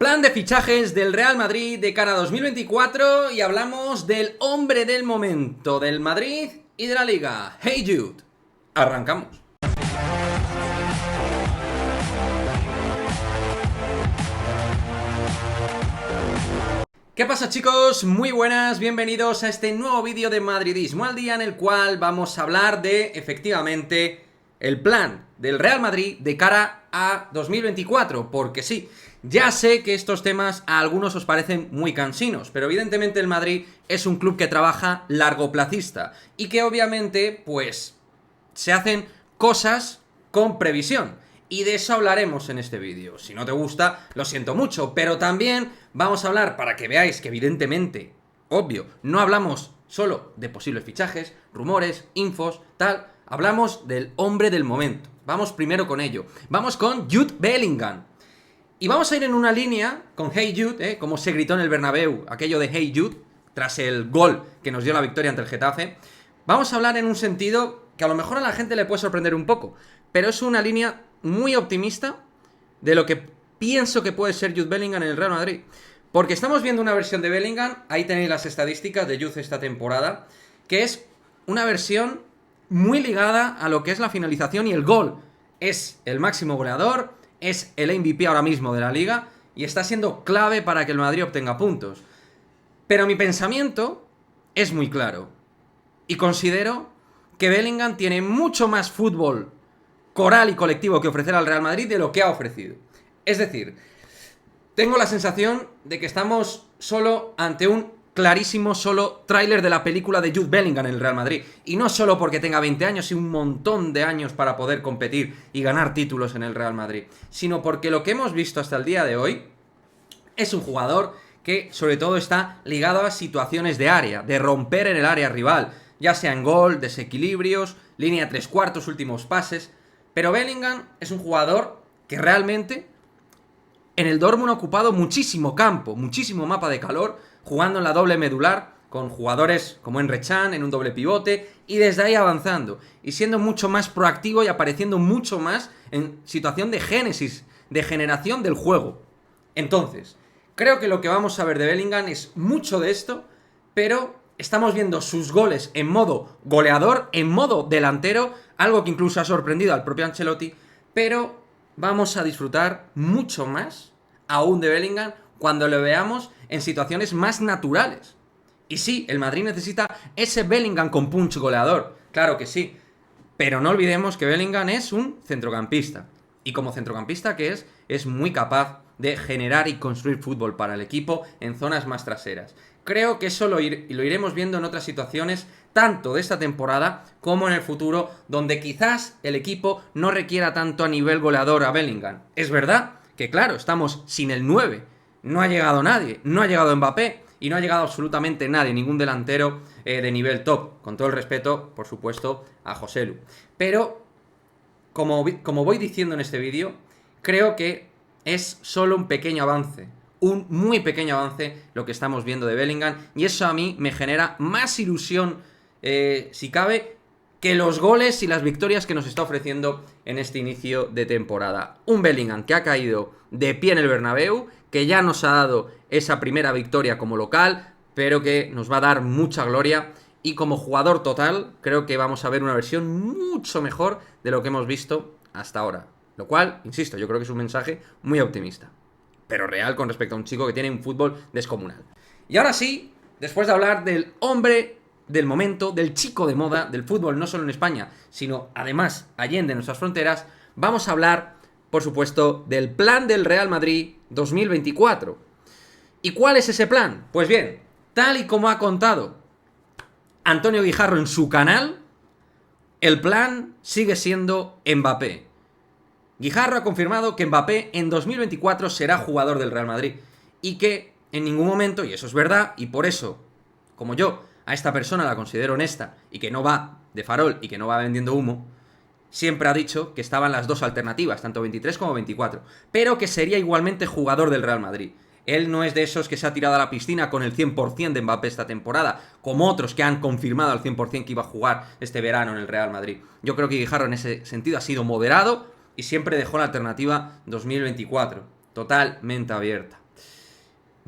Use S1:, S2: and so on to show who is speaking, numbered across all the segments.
S1: Plan de fichajes del Real Madrid de cara a 2024 y hablamos del hombre del momento del Madrid y de la Liga. Hey Jude, arrancamos. ¿Qué pasa, chicos? Muy buenas, bienvenidos a este nuevo vídeo de Madridismo al día, en el cual vamos a hablar de, efectivamente, el plan del Real Madrid de cara a 2024, porque sí, ya sé que estos temas a algunos os parecen muy cansinos, pero evidentemente el Madrid es un club que trabaja largoplacista y que obviamente, pues, se hacen cosas con previsión. Y de eso hablaremos en este vídeo. Si no te gusta, lo siento mucho, pero también vamos a hablar, para que veáis que evidentemente, obvio, no hablamos solo de posibles fichajes, rumores, infos, tal, hablamos del hombre del momento. Vamos primero con ello. Vamos con Jude Bellingham. Y vamos a ir en una línea con Hey Jude, como se gritó en el Bernabéu, aquello de Hey Jude, tras el gol que nos dio la victoria ante el Getafe. Vamos a hablar en un sentido que a lo mejor a la gente le puede sorprender un poco, pero es una línea muy optimista de lo que pienso que puede ser Jude Bellingham en el Real Madrid. Porque estamos viendo una versión de Bellingham, ahí tenéis las estadísticas de Jude esta temporada, que es una versión muy ligada a lo que es la finalización y el gol. Es el máximo goleador, es el MVP ahora mismo de la Liga y está siendo clave para que el Madrid obtenga puntos. Pero mi pensamiento es muy claro y considero que Bellingham tiene mucho más fútbol coral y colectivo que ofrecer al Real Madrid de lo que ha ofrecido. Es decir, tengo la sensación de que estamos solo ante un clarísimo tráiler de la película de Jude Bellingham en el Real Madrid. Y no solo porque tenga 20 años y un montón de años para poder competir y ganar títulos en el Real Madrid, sino porque lo que hemos visto hasta el día de hoy es un jugador que sobre todo está ligado a situaciones de área, de romper en el área rival, ya sea en gol, desequilibrios, línea 3/4, últimos pases. Pero Bellingham es un jugador que realmente en el Dortmund ha ocupado muchísimo campo, muchísimo mapa de calor, jugando en la doble medular, con jugadores como Emre Can en un doble pivote, y desde ahí avanzando, y siendo mucho más proactivo y apareciendo mucho más en situación de génesis, de generación del juego. Entonces, creo que lo que vamos a ver de Bellingham es mucho de esto, pero estamos viendo sus goles en modo goleador, en modo delantero, algo que incluso ha sorprendido al propio Ancelotti, pero vamos a disfrutar mucho más aún de Bellingham cuando lo veamos en situaciones más naturales. Y sí, el Madrid necesita ese Bellingham con punch goleador, claro que sí, pero no olvidemos que Bellingham es un centrocampista, y como centrocampista que es muy capaz de generar y construir fútbol para el equipo en zonas más traseras. Creo que eso lo iremos viendo en otras situaciones, tanto de esta temporada como en el futuro, donde quizás el equipo no requiera tanto a nivel goleador a Bellingham. Es verdad que, claro, estamos sin el 9, no ha llegado nadie, no ha llegado Mbappé y no ha llegado absolutamente nadie, ningún delantero de nivel top, con todo el respeto, por supuesto, a Joselu. Pero, como voy diciendo en este vídeo, creo que es solo un pequeño avance, un muy pequeño avance lo que estamos viendo de Bellingham, y eso a mí me genera más ilusión, si cabe, que los goles y las victorias que nos está ofreciendo en este inicio de temporada. Un Bellingham que ha caído de pie en el Bernabéu, que ya nos ha dado esa primera victoria como local, pero que nos va a dar mucha gloria, y como jugador total creo que vamos a ver una versión mucho mejor de lo que hemos visto hasta ahora. Lo cual, insisto, yo creo que es un mensaje muy optimista, pero real con respecto a un chico que tiene un fútbol descomunal. Y ahora sí, después de hablar del hombre del momento, del chico de moda, del fútbol no solo en España, sino además allende nuestras fronteras, vamos a hablar, por supuesto, del plan del Real Madrid 2024. ¿Y cuál es ese plan? Pues bien, tal y como ha contado Antonio Guijarro en su canal, el plan sigue siendo Mbappé. Guijarro ha confirmado que Mbappé en 2024 será jugador del Real Madrid y que en ningún momento, y eso es verdad, y por eso, como yo a esta persona la considero honesta y que no va de farol y que no va vendiendo humo, siempre ha dicho que estaban las dos alternativas, tanto 23 como 24, pero que sería igualmente jugador del Real Madrid. Él no es de esos que se ha tirado a la piscina con el 100% de Mbappé esta temporada, como otros que han confirmado al 100% que iba a jugar este verano en el Real Madrid. Yo creo que Guijarro en ese sentido ha sido moderado y siempre dejó la alternativa 2024, totalmente abierta.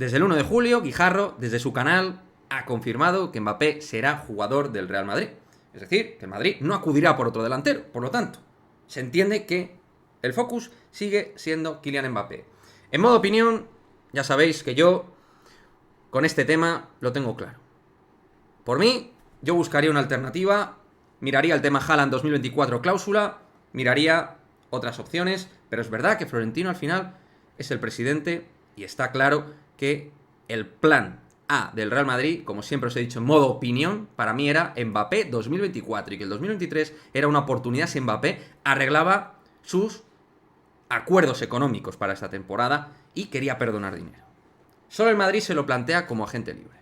S1: Desde el 1 de julio, Guijarro, desde su canal, ha confirmado que Mbappé será jugador del Real Madrid. Es decir, que el Madrid no acudirá por otro delantero. Por lo tanto, se entiende que el focus sigue siendo Kylian Mbappé. En modo opinión, ya sabéis que yo con este tema lo tengo claro. Por mí, yo buscaría una alternativa, miraría el tema Haaland 2024 cláusula, miraría otras opciones, pero es verdad que Florentino al final es el presidente y está claro que el plan A del Real Madrid, como siempre os he dicho en modo opinión, para mí era Mbappé 2024 y que el 2023 era una oportunidad si Mbappé arreglaba sus acuerdos económicos para esta temporada y quería perdonar dinero. Solo el Madrid se lo plantea como agente libre.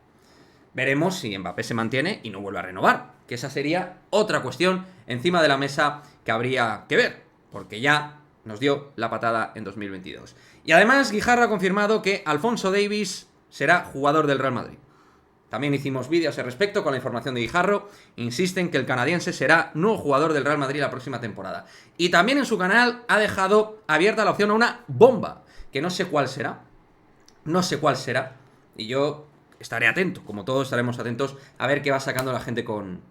S1: Veremos si Mbappé se mantiene y no vuelve a renovar, que esa sería otra cuestión encima de la mesa que habría que ver, porque ya nos dio la patada en 2022. Y además Guijarro ha confirmado que Alphonso Davies será jugador del Real Madrid. También hicimos vídeos al respecto con la información de Guijarro. Insisten que el canadiense será nuevo jugador del Real Madrid la próxima temporada. Y también en su canal ha dejado abierta la opción a una bomba, que no sé cuál será. No sé cuál será. Y yo estaré atento, como todos estaremos atentos a ver qué va sacando la gente con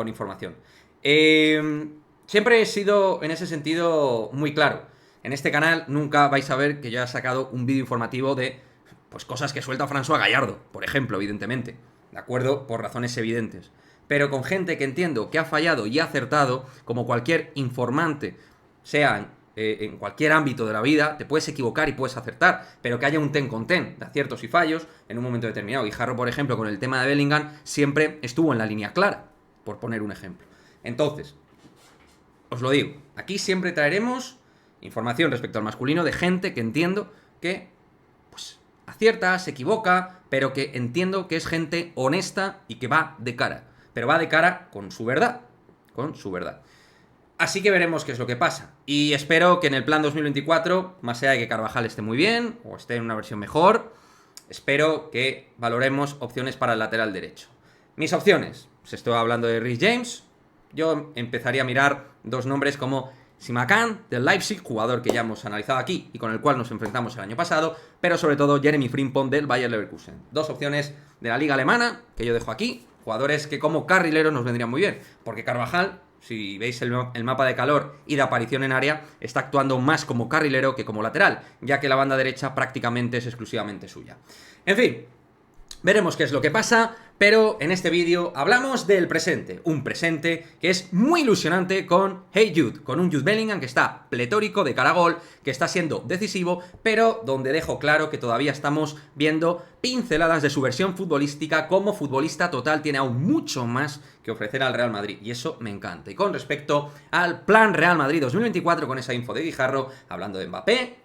S1: información. Siempre he sido en ese sentido muy claro. En este canal nunca vais a ver que yo haya sacado un vídeo informativo de pues cosas que suelta François Gallardo, por ejemplo, evidentemente. ¿De acuerdo? Por razones evidentes. Pero con gente que entiendo que ha fallado y ha acertado, como cualquier informante, sea en cualquier ámbito de la vida, te puedes equivocar y puedes acertar, pero que haya un ten con ten de aciertos y fallos en un momento determinado. Guijarro, por ejemplo, con el tema de Bellingham, siempre estuvo en la línea clara, por poner un ejemplo. Entonces, os lo digo, aquí siempre traeremos información respecto al masculino de gente que entiendo que pues acierta, se equivoca, pero que entiendo que es gente honesta y que va de cara. Pero va de cara con su verdad. Con su verdad. Así que veremos qué es lo que pasa. Y espero que en el plan 2024, más allá de que Carvajal esté muy bien, o esté en una versión mejor, espero que valoremos opciones para el lateral derecho. Mis opciones. Os estoy hablando de Reece James. Yo empezaría a mirar dos nombres como Simakan del Leipzig, jugador que ya hemos analizado aquí y con el cual nos enfrentamos el año pasado, pero sobre todo Jeremy Frimpong del Bayer Leverkusen. Dos opciones de la liga alemana que yo dejo aquí, jugadores que como carrileros nos vendrían muy bien, porque Carvajal, si veis el mapa de calor y de aparición en área, está actuando más como carrilero que como lateral, ya que la banda derecha prácticamente es exclusivamente suya. En fin, veremos qué es lo que pasa, pero en este vídeo hablamos del presente. Un presente que es muy ilusionante con Hey Jude, con un Jude Bellingham que está pletórico de cara a gol, que está siendo decisivo, pero donde dejo claro que todavía estamos viendo pinceladas de su versión futbolística. Como futbolista total tiene aún mucho más que ofrecer al Real Madrid, y eso me encanta. Y con respecto al plan Real Madrid 2024, con esa info de Guijarro, hablando de Mbappé,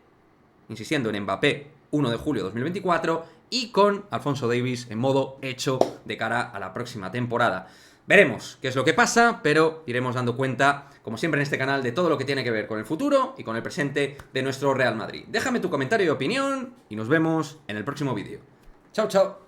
S1: insistiendo en Mbappé 1 de julio de 2024, y con Alphonso Davies en modo hecho de cara a la próxima temporada. Veremos qué es lo que pasa, pero iremos dando cuenta, como siempre en este canal, de todo lo que tiene que ver con el futuro y con el presente de nuestro Real Madrid. Déjame tu comentario y opinión y nos vemos en el próximo vídeo. Chao, chao.